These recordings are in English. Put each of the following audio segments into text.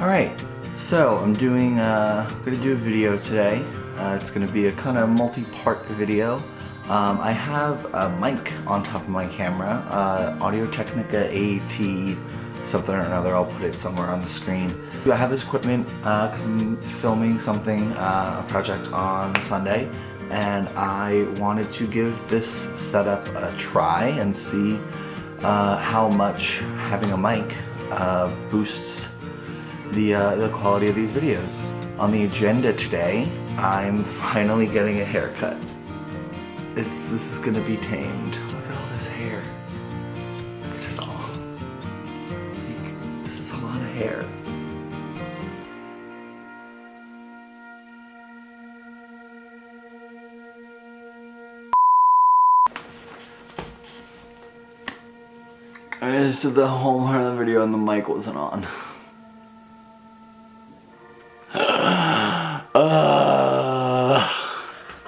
Alright, so I'm gonna do a video today. It's gonna be a kind of multi-part video. I have a mic on top of my camera, Audio-Technica AT something or another. I'll put it somewhere on the screen. I have this equipment because I'm filming something, a project on Sunday, and I wanted to give this setup a try and see how much having a mic boosts the quality of these videos. On the agenda today, I'm finally getting a haircut. This is gonna be tamed. Look at all this hair. Look at it all. This is a lot of hair. I just did the whole part of the video and the mic wasn't on.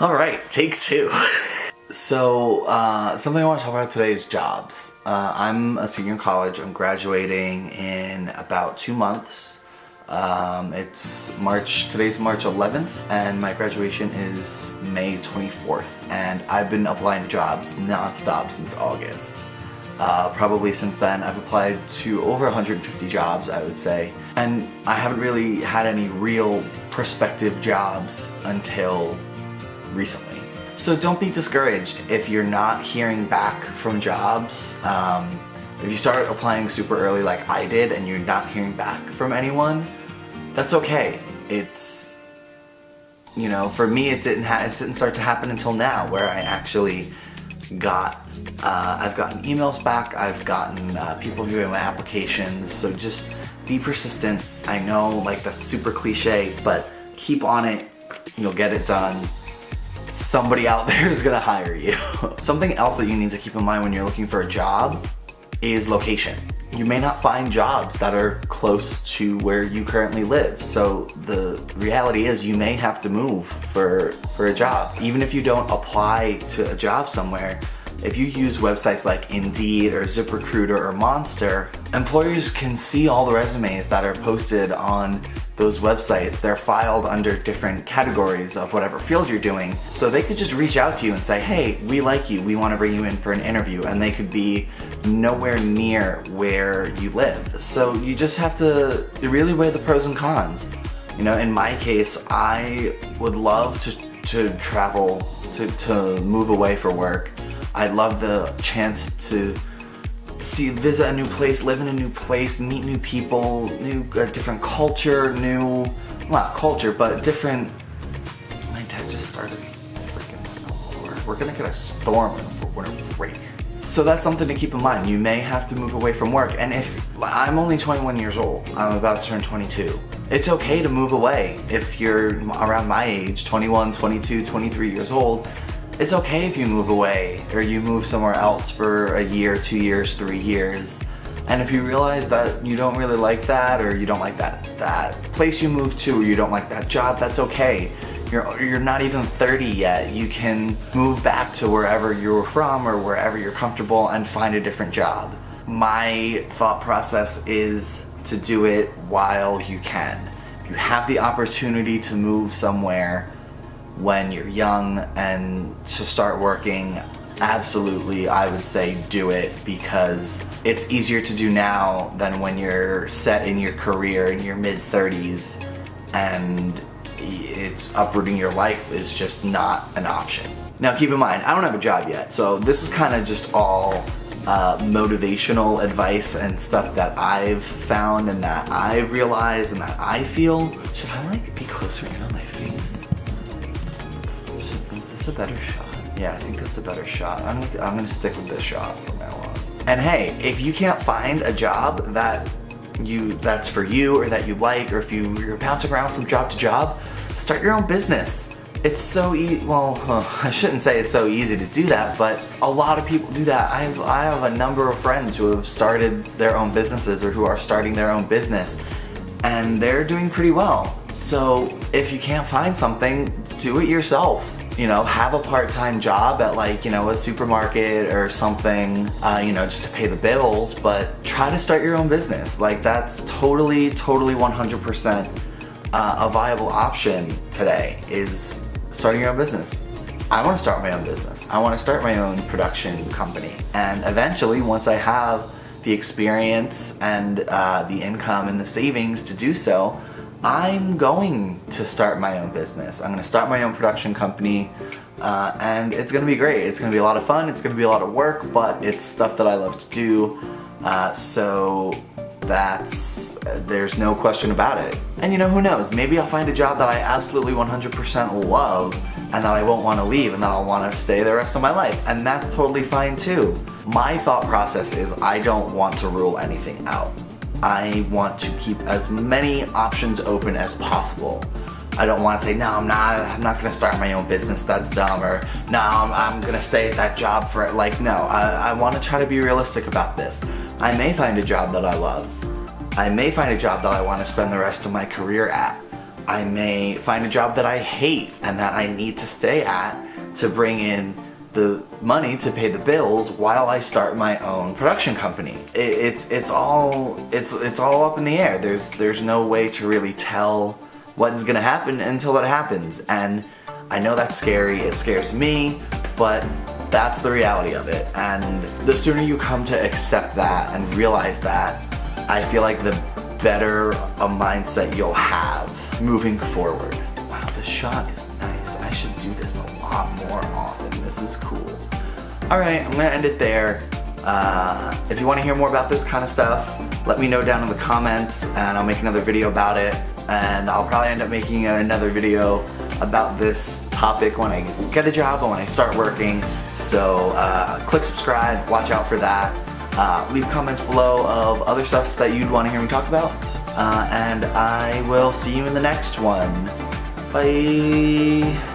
Alright, take two. So, something I want to talk about today is jobs. I'm a senior in college. I'm graduating in about 2 months. Today's March 11th, and my graduation is May 24th. And I've been applying to jobs non-stop since August. Probably since then, I've applied to over 150 jobs, I would say. And I haven't really had any real prospective jobs until recently. So don't be discouraged if you're not hearing back from jobs. If you start applying super early like I did and you're not hearing back from anyone, that's okay. It's, you know, for me it didn't start to happen until now, where I actually I've gotten emails back, I've gotten people viewing my applications. So just be persistent. I know, like, that's super cliche, but keep on it, you'll get it done. Somebody out there is gonna hire you. Something else that you need to keep in mind when you're looking for a job is location. You may not find jobs that are close to where you currently live. So the reality is you may have to move for a job. Even if you don't apply to a job somewhere, if you use websites like Indeed or ZipRecruiter or Monster, employers can see all the resumes that are posted on those websites. They're filed under different categories of whatever field you're doing. So they could just reach out to you and say, hey, we like you, we want to bring you in for an interview, and they could be nowhere near where you live. So you just have to really weigh the pros and cons. You know, in my case, I would love to travel, to move away for work. I'd love the chance to visit a new place, live in a new place, meet new people, different culture, not culture, but different. My dad just started freaking snowboard. We're gonna get a storm for winter break. So that's something to keep in mind. You may have to move away from work. And if I'm only 21 years old, I'm about to turn 22. It's okay to move away if you're around my age, 21, 22, 23 years old. It's okay if you move away or you move somewhere else for a year, 2 years, 3 years. And if you realize that you don't really like that, or you don't like that place you moved to, or you don't like that job, that's okay. You're not even 30 yet. You can move back to wherever you're from or wherever you're comfortable and find a different job. My thought process is to do it while you can. If you have the opportunity to move somewhere when you're young and to start working, absolutely, I would say do it, because it's easier to do now than when you're set in your career in your mid-30s and it's uprooting your life is just not an option. Now keep in mind, I don't have a job yet, so this is kind of just all motivational advice and stuff that I've found and that I've realized and that I feel. Should I like be closer in on my face? Is this a better shot? Yeah, I think that's a better shot. I'm gonna stick with this shot from now on. And hey, if you can't find a job that's for you or that you like, or if you're bouncing around from job to job, start your own business. It's so easy. Well, I shouldn't say it's so easy to do that, but a lot of people do that. I have a number of friends who have started their own businesses or who are starting their own business, and they're doing pretty well. So if you can't find something, do it yourself. you know, have a part-time job at like, you know, a supermarket or something, you know, just to pay the bills, but try to start your own business. Like that's totally 100% a viable option today, is starting your own business. I want to start my own business. I want to start my own production company. And eventually, once I have the experience and the income and the savings to do so, I'm going to start my own business. I'm going to start my own production company, and it's going to be great. It's going to be a lot of fun. It's going to be a lot of work, but it's stuff that I love to do. So there's no question about it. And you know, who knows? Maybe I'll find a job that I absolutely 100% love and that I won't want to leave and that I'll want to stay the rest of my life. And that's totally fine too. My thought process is I don't want to rule anything out. I want to keep as many options open as possible. I don't want to say, no, I'm not going to start my own business, that's dumb, or no, I'm going to stay at that job for it. Like, no, I want to try to be realistic about this. I may find a job that I love. I may find a job that I want to spend the rest of my career at. I may find a job that I hate and that I need to stay at to bring in the money to pay the bills while I start my own production company. It's all up in the air. There's no way to really tell what's gonna happen until it happens. And I know that's scary, it scares me, but that's the reality of it. And the sooner you come to accept that and realize that, I feel like the better a mindset you'll have moving forward. Wow, this shot is nice. I should do this a lot more often. This is cool. Alright, I'm gonna end it there. If you want to hear more about this kind of stuff, let me know down in the comments and I'll make another video about it. And I'll probably end up making another video about this topic when I get a job or when I start working. So click subscribe, watch out for that. Leave comments below of other stuff that you'd want to hear me talk about. And I will see you in the next one. Bye!